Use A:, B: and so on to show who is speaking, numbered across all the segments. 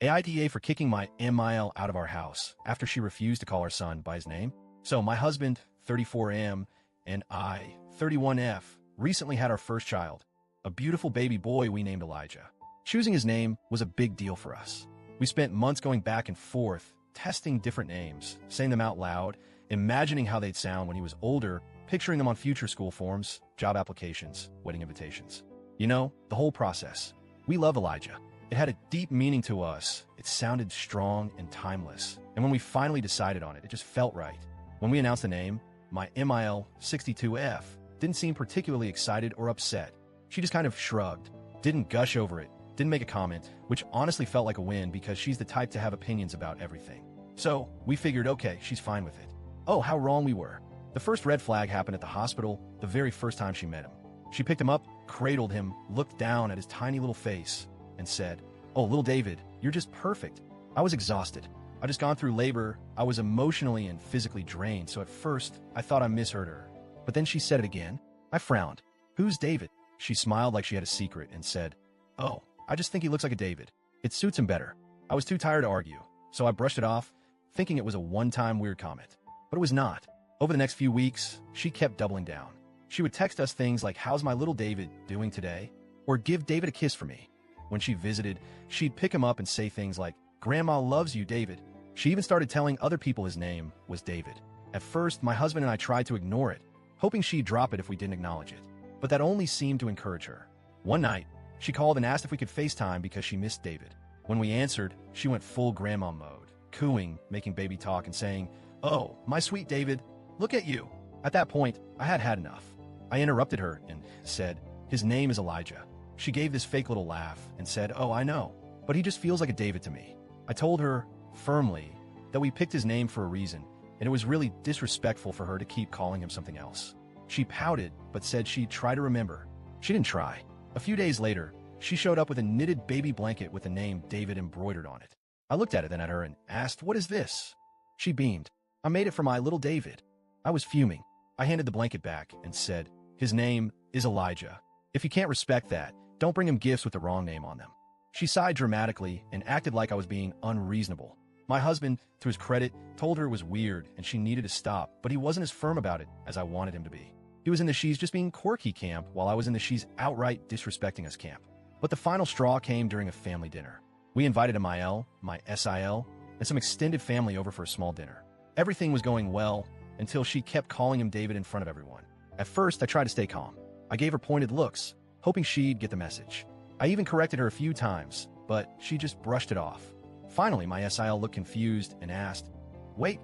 A: AITA for kicking my MIL out of our house after she refused to call our son by his name. So my husband, 34M, and I, 31F, recently had our first child, a beautiful baby boy we named Elijah. Choosing his name was a big deal for us. We spent months going back and forth, testing different names, saying them out loud, imagining how they'd sound when he was older, picturing them on future school forms, job applications, wedding invitations. You know, the whole process. We love Elijah. It had a deep meaning to us. It sounded strong and timeless. And when we finally decided on it, it just felt right. When we announced the name, my MIL 62F didn't seem particularly excited or upset. She just kind of shrugged, didn't gush over it, didn't make a comment, which honestly felt like a win because she's the type to have opinions about everything. So we figured, okay, she's fine with it. Oh, how wrong we were. The first red flag happened at the hospital the very first time she met him. She picked him up, cradled him, looked down at his tiny little face, and said, "Oh, little David, you're just perfect." I was exhausted. I just gone through labor. I was emotionally and physically drained, so at first, I thought I misheard her. But then she said it again. I frowned. "Who's David?" She smiled like she had a secret and said, "Oh, I just think he looks like a David. It suits him better." I was too tired to argue, so I brushed it off, thinking it was a one-time weird comment. But it was not. Over the next few weeks, she kept doubling down. She would text us things like, "How's my little David doing today?" Or "Give David a kiss for me." When she visited, she'd pick him up and say things like, "Grandma loves you, David." She even started telling other people his name was David. At first, my husband and I tried to ignore it, hoping she'd drop it if we didn't acknowledge it. But that only seemed to encourage her. One night, she called and asked if we could FaceTime because she missed David. When we answered, she went full grandma mode, cooing, making baby talk, and saying, "Oh, my sweet David, look at you." At that point, I had had enough. I interrupted her and said, "His name is Elijah." She gave this fake little laugh and said, "Oh, I know, but he just feels like a David to me." I told her, firmly, that we picked his name for a reason, and it was really disrespectful for her to keep calling him something else. She pouted, but said she'd try to remember. She didn't try. A few days later, she showed up with a knitted baby blanket with the name David embroidered on it. I looked at it then at her and asked, "What is this?" She beamed. "I made it for my little David." I was fuming. I handed the blanket back and said, "His name is Elijah. If you can't respect that, don't bring him gifts with the wrong name on them." She sighed dramatically and acted like I was being unreasonable. My husband, to his credit, told her it was weird and she needed to stop, but he wasn't as firm about it as I wanted him to be. He was in the she's just being quirky camp while I was in the she's outright disrespecting us camp. But the final straw came during a family dinner. We invited a MIL, my SIL, and some extended family over for a small dinner. Everything was going well until she kept calling him David in front of everyone. At first, I tried to stay calm. I gave her pointed looks, hoping she'd get the message. I even corrected her a few times, but she just brushed it off. Finally, my SIL looked confused and asked, "Wait,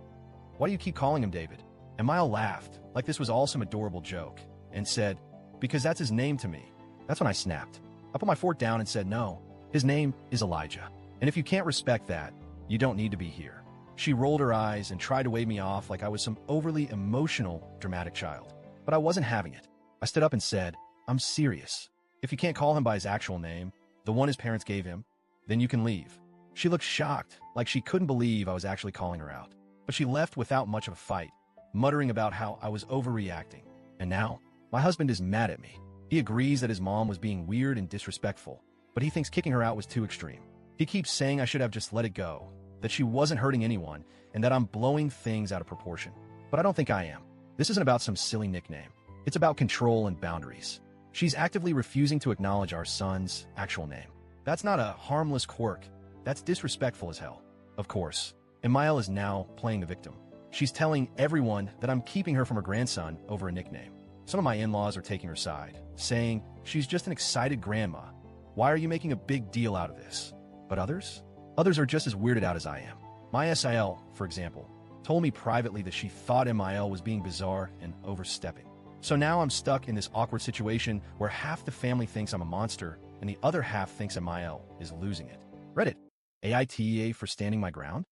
A: why do you keep calling him David?" And Mile laughed, like this was all some adorable joke, and said, "Because that's his name to me." That's when I snapped. I put my fork down and said, "No, his name is Elijah. And if you can't respect that, you don't need to be here." She rolled her eyes and tried to wave me off like I was some overly emotional, dramatic child. But I wasn't having it. I stood up and said, "I'm serious. If you can't call him by his actual name, the one his parents gave him, then you can leave." She looked shocked, like she couldn't believe I was actually calling her out. But she left without much of a fight, muttering about how I was overreacting. And now, my husband is mad at me. He agrees that his mom was being weird and disrespectful, but he thinks kicking her out was too extreme. He keeps saying I should have just let it go, that she wasn't hurting anyone, and that I'm blowing things out of proportion. But I don't think I am. This isn't about some silly nickname. It's about control and boundaries. She's actively refusing to acknowledge our son's actual name. That's not a harmless quirk. That's disrespectful as hell. Of course, Emile is now playing the victim. She's telling everyone that I'm keeping her from her grandson over a nickname. Some of my in-laws are taking her side, saying she's just an excited grandma. Why are you making a big deal out of this? But others? Others are just as weirded out as I am. My SIL, for example, told me privately that she thought MIL was being bizarre and overstepping. So now I'm stuck in this awkward situation where half the family thinks I'm a monster and the other half thinks MIL is losing it. Reddit, AITA for standing my ground?